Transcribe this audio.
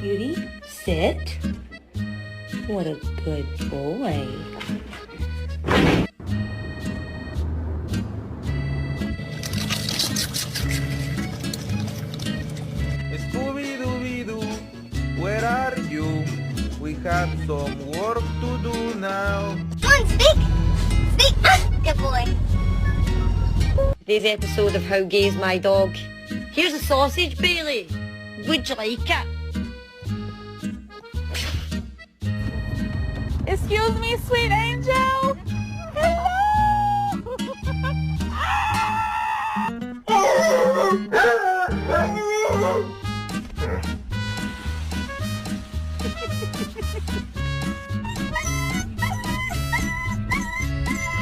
cutie. Sit. What a good boy. Scooby-Dooby-Doo, where are you? We have some work to do now. Come on, speak! Speak! Good boy. Today's episode of How Gay's My Dog. Here's a sausage, Bailey. Would you like it? Excuse me, sweet angel. Hello.